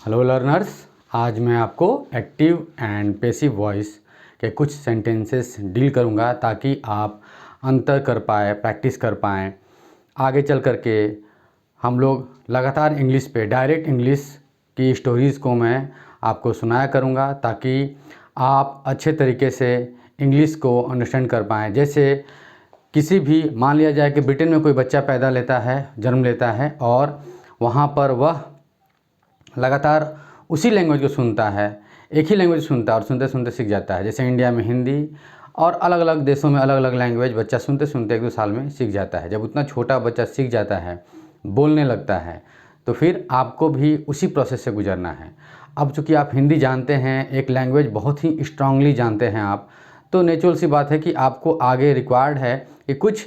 Hello learners, आज मैं आपको एक्टिव एंड पैसिव वॉइस के कुछ सेंटेंसेस डील करूंगा ताकि आप अंतर कर पाए, प्रैक्टिस कर पाएँ। आगे चल कर के हम लोग लगातार इंग्लिश पे डायरेक्ट इंग्लिश की स्टोरीज़ को मैं आपको सुनाया करूंगा ताकि आप अच्छे तरीके से इंग्लिश को अंडरस्टैंड कर पाएँ। जैसे किसी भी मान लिया जाए कि ब्रिटेन में कोई बच्चा पैदा लेता है, जन्म लेता है और वहाँ पर वह लगातार उसी लैंग्वेज को सुनता है, एक ही लैंग्वेज सुनता है और सुनते सुनते सीख जाता है। जैसे इंडिया में हिंदी और अलग अलग देशों में अलग अलग लैंग्वेज बच्चा सुनते सुनते 1-2 साल में सीख जाता है। जब उतना छोटा बच्चा सीख जाता है, बोलने लगता है, तो फिर आपको भी उसी प्रोसेस से गुजरना है। अब चूँकि आप हिंदी जानते हैं, एक लैंग्वेज बहुत ही स्ट्रांगली जानते हैं आप, तो नेचुरल सी बात है कि आपको आगे रिक्वायर्ड है कि कुछ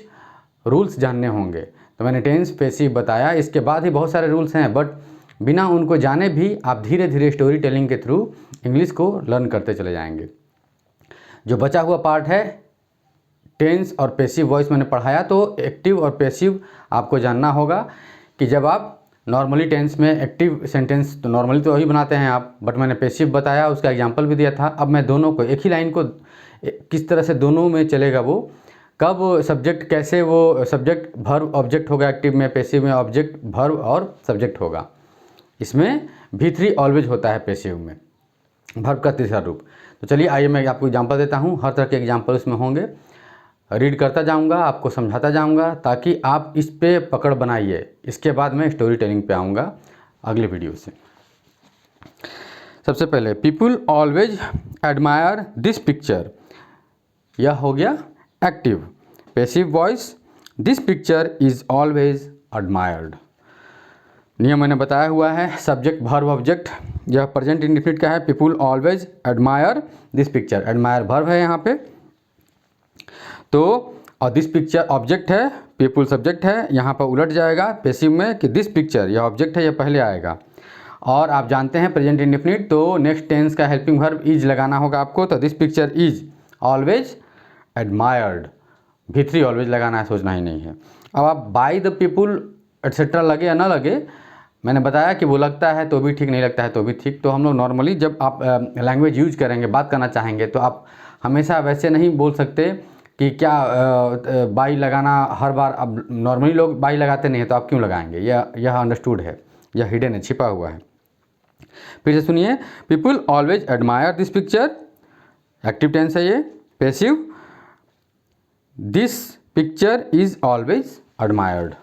रूल्स जानने होंगे। तो मैंने टेंस पैसिव बताया, इसके बाद ही बहुत सारे रूल्स हैं, बट बिना उनको जाने भी आप धीरे धीरे स्टोरी टेलिंग के थ्रू इंग्लिश को लर्न करते चले जाएंगे। जो बचा हुआ पार्ट है टेंस और पैसिव वॉइस मैंने पढ़ाया, तो एक्टिव और पैसिव आपको जानना होगा कि जब आप नॉर्मली टेंस में एक्टिव सेंटेंस तो नॉर्मली तो वही बनाते हैं आप, बट मैंने पैसिव बताया, उसका एग्जांपल भी दिया था। अब मैं दोनों को एक ही लाइन को किस तरह से दोनों में चलेगा, वो कब सब्जेक्ट, कैसे वो सब्जेक्ट वर्ब ऑब्जेक्ट होगा एक्टिव में, पैसिव में ऑब्जेक्ट वर्ब और सब्जेक्ट होगा। इसमें V3 ऑलवेज होता है पैसिव में, वर्ब का तीसरा रूप। तो चलिए आइए मैं आपको एग्जांपल देता हूँ। हर तरह के एग्जांपल इसमें होंगे, रीड करता जाऊँगा, आपको समझाता जाऊँगा ताकि आप इस पे पकड़ बनाइए। इसके बाद मैं स्टोरी टेलिंग पे आऊँगा अगले वीडियो से। सबसे पहले people always admire this picture, यह हो गया active. Passive voice, this picture is always admired. नियम मैंने बताया हुआ है, सब्जेक्ट वर्ब ऑब्जेक्ट, यह प्रेजेंट इंडेफिनिट का है। People always admire this picture, admire verb है यहाँ पे, तो और दिस पिक्चर ऑब्जेक्ट है, पीपल सब्जेक्ट है, यहाँ पर उलट जाएगा पैसिव में कि दिस पिक्चर, यह ऑब्जेक्ट है, यह पहले आएगा। और आप जानते हैं प्रेजेंट इंडेफिनिट, तो नेक्स्ट टेंस का हेल्पिंग वर्ब इज लगाना होगा आपको, तो this picture is always admired. V3 always लगाना है, सोचना ही नहीं है। अब आप बाय द पीपल एट्सेट्रा लगे या ना लगे, मैंने बताया कि वो लगता है तो भी ठीक, नहीं लगता है तो भी ठीक। तो हम लोग नॉर्मली जब आप लैंग्वेज यूज करेंगे, बात करना चाहेंगे, तो आप हमेशा वैसे नहीं बोल सकते कि क्या बाई लगाना हर बार। अब नॉर्मली लोग बाई लगाते नहीं है, तो आप क्यों लगाएंगे? यह अंडरस्टूड है, यह हिडन है, छिपा हुआ है। फिर से सुनिए, people always admire this picture, active tense है ये। Passive, this picture is always admired.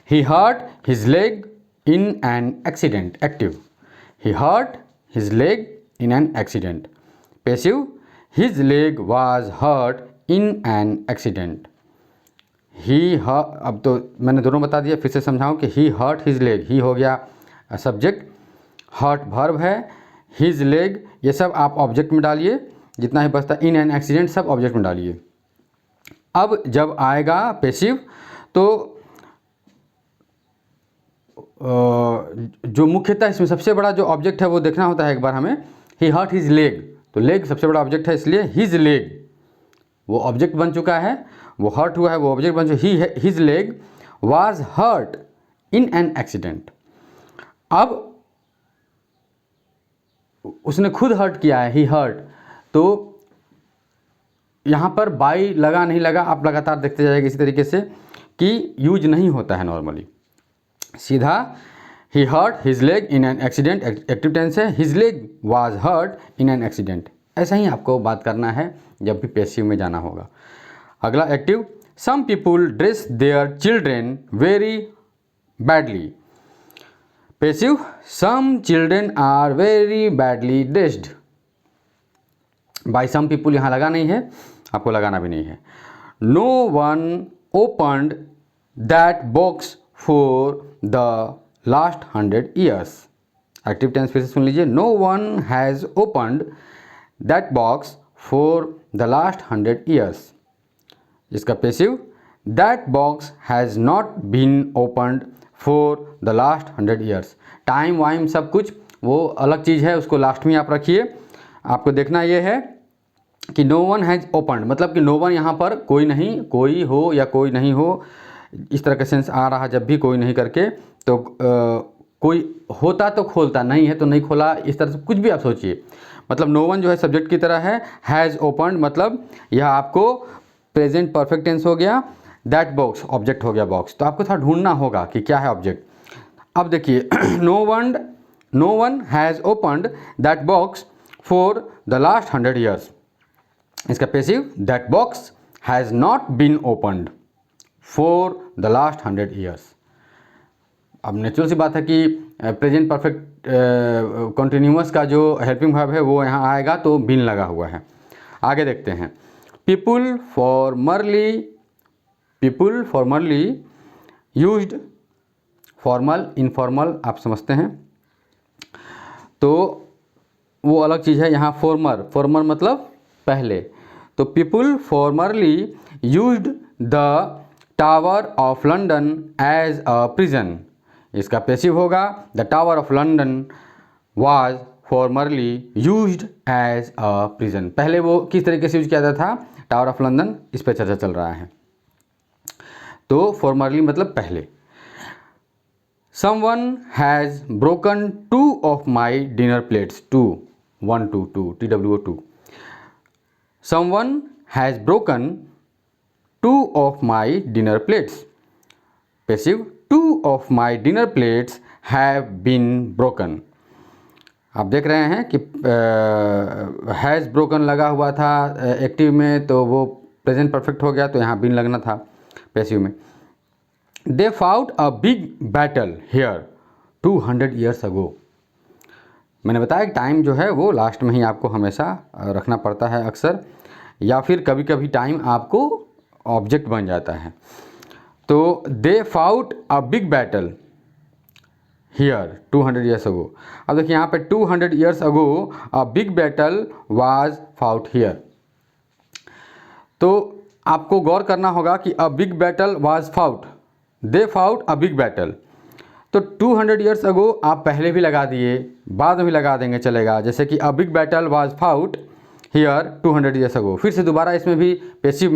He hurt his leg in an accident, active. He hurt his leg in an accident. Passive, his leg was hurt in an accident. अब तो मैंने दोनों बता दिया, फिर से समझाऊं कि he hurt his leg, he हो गया सब्जेक्ट, hurt verb है, his leg ये सब आप ऑब्जेक्ट में डालिए, जितना ही बचता in an accident सब ऑब्जेक्ट में डालिए। अब जब आएगा पैसिव, तो जो मुख्यतः इसमें सबसे बड़ा जो ऑब्जेक्ट है वो देखना होता है एक बार हमें। ही हर्ट हिज लेग, तो लेग सबसे बड़ा ऑब्जेक्ट है, इसलिए हिज लेग वो ऑब्जेक्ट बन चुका है, वो हर्ट हुआ है, वो ऑब्जेक्ट बन चुका है। His leg was hurt in an accident. अब उसने खुद हर्ट किया है, ही हर्ट, तो यहाँ पर बाई लगा नहीं लगा, आप लगातार देखते जाइएगा इसी तरीके से कि यूज नहीं होता है नॉर्मली। सीधा ही hurt his leg in an accident, active tense है, his leg was hurt in an accident. ऐसा ही आपको बात करना है जब भी पैसिव में जाना होगा। अगला active, some people dress their children very badly. Passive, some children are very badly dressed. By some people यहाँ लगा नहीं है, आपको लगाना भी नहीं है। No one opened that box for the last 100 years। Active tense फिर से सुन लीजिए, no one has opened that box for the last 100 years। इसका passive, that box has not been opened for the last 100 years। Time वाइम सब कुछ वो अलग चीज़ है, उसको लास्ट में आप रखिए। आपको देखना ये है कि नो वन हैज़ ओपन्ड, मतलब कि नो वन यहाँ पर कोई नहीं, कोई हो या कोई नहीं हो, इस तरह का सेंस आ रहा जब भी कोई नहीं करके, तो कोई होता तो खोलता, नहीं है तो नहीं खोला, इस तरह से कुछ भी आप सोचिए। मतलब नो वन जो है सब्जेक्ट की तरह है, हैज़ ओपनड मतलब यह आपको प्रेजेंट परफेक्ट टेंस हो गया, दैट बॉक्स ऑब्जेक्ट हो गया बॉक्स। तो आपको थोड़ा ढूंढना होगा कि क्या है ऑब्जेक्ट। अब देखिए no one has opened that box for the last 100 years. इसका passive, that box has not been opened for the last 100 years. अब नेचुरल सी बात है कि प्रेजेंट परफेक्ट कंटिन्यूअस का जो हेल्पिंग वर्ब है वो यहाँ आएगा, तो बीन लगा हुआ है। आगे देखते हैं, people formerly used, formal informal आप समझते हैं, तो वो अलग चीज़ है। यहाँ फॉर्मर मतलब पहले, तो people formerly used the tower of London as a prison. इसका पैसिव होगा, the tower of London was formerly used as a prison. पहले वो किस तरीके से यूज किया जाता था, टावर ऑफ लंदन, इस पर चर्चा चल रहा है। तो फॉर्मरली मतलब पहले। Someone has broken 2 of my dinner plates. 2, 1, 2, 2, TWO2. Someone has broken 2 of my dinner plates. Passive, 2 of my dinner plates have been broken. आप देख रहे हैं कि हैज़ ब्रोकन लगा हुआ था एक्टिव में, तो वो प्रेजेंट परफेक्ट हो गया, तो यहाँ बिन लगना था पैसिव में। They fought a big battle here 200 years ago. मैंने बताया कि टाइम जो है वो लास्ट में ही आपको हमेशा रखना पड़ता है अक्सर, या फिर कभी कभी टाइम आपको ऑब्जेक्ट बन जाता है। तो they fought a big battle here 200 years ago। अब देखिए यहाँ पे 200 years ago a big battle was fought here. तो आपको गौर करना होगा कि अ big battle was fought, they fought a big battle. तो 200 years ago आप पहले भी लगा दिए, बाद में भी लगा देंगे चलेगा, जैसे कि अ big battle was fought here 200 years ago। फिर से दोबारा इसमें भी पैसिव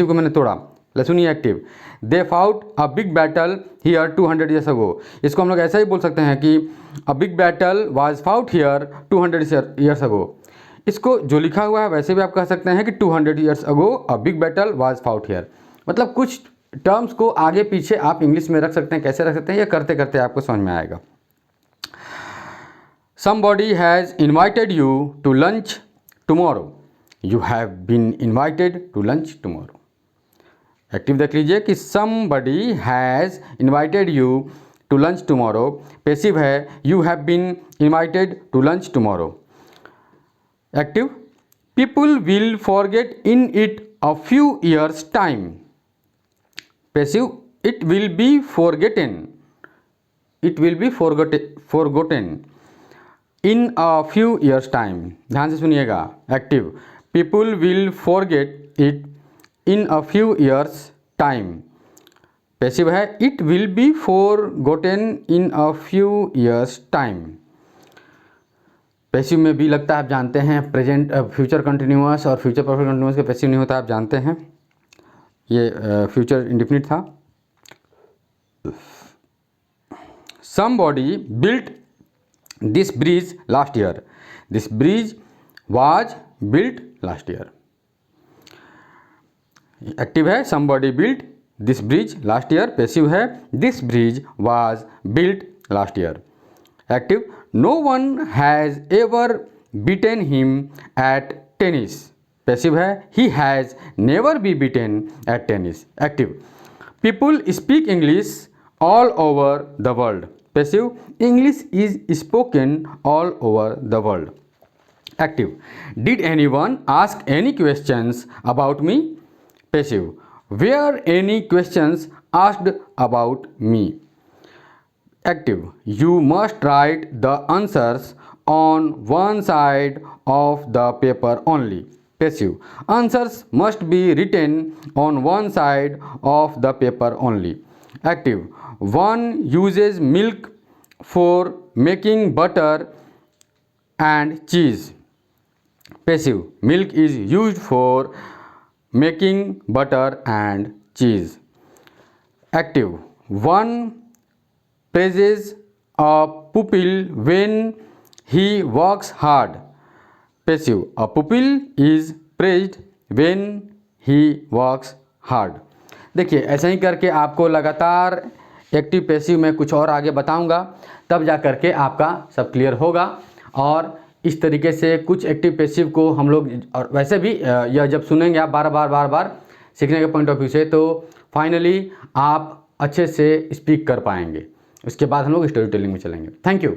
को मैंने तोड़ा, सुनिए active, they fought a big battle here 200 years ago। इसको हम लोग ऐसा ही बोल सकते हैं कि अ big battle was fought here 200 years ago। इसको जो लिखा हुआ है वैसे भी आप कह सकते हैं कि 200 years ago a big battle was fought here. मतलब कुछ टर्म्स को आगे पीछे आप इंग्लिश में रख सकते हैं, कैसे रख सकते हैं ये करते करते आपको समझ में आएगा। Somebody has invited you to lunch tomorrow. You have been invited to lunch tomorrow. Active देख लीजिए कि somebody has invited you to lunch tomorrow। Passive है you have been invited to lunch tomorrow। Active, people will forget in it a few years time। Passive, it will be forgotten, it will be forgotten in a few years time। ध्यान से सुनिएगा। Active, people will forget it in a few years time। Passive है it will be forgotten in a few years time। Passive में भी लगता है आप जानते हैं, प्रेजेंट फ्यूचर कंटिन्यूअस और फ्यूचर परफेक्ट कंटिन्यूअस का पैसिव नहीं होता, आप जानते हैं, ये फ्यूचर इंडेफिनिट था। Somebody built this bridge last year। This bridge was built last year। Active है somebody built this bridge last year। Passive है this bridge was built last year। Active, no one has ever beaten him at tennis। Passive है he has never been beaten at tennis। Active, people speak English all over the world। Passive, English is spoken all over the world। Active, did anyone ask any questions about me। Passive, were any questions asked about me। Active, you must write the answers on one side of the paper only। Passive, answers must be written on one side of the paper only। Active, one uses milk for making butter and cheese। Passive, milk is used for making butter and cheese। Active, one praises a pupil when he works hard. Passive, a pupil is praised when he works hard. देखिए ऐसा ही करके आपको लगातार active passive में कुछ और आगे बताऊंगा, तब जा करके आपका सब क्लियर होगा। और इस तरीके से कुछ एक्टिव पैसिव को हम लोग, और वैसे भी यह जब सुनेंगे आप बार बार सीखने के पॉइंट ऑफ व्यू से, तो फाइनली आप अच्छे से स्पीक कर पाएंगे। उसके बाद हम लोग स्टोरी टेलिंग में चलेंगे। Thank you.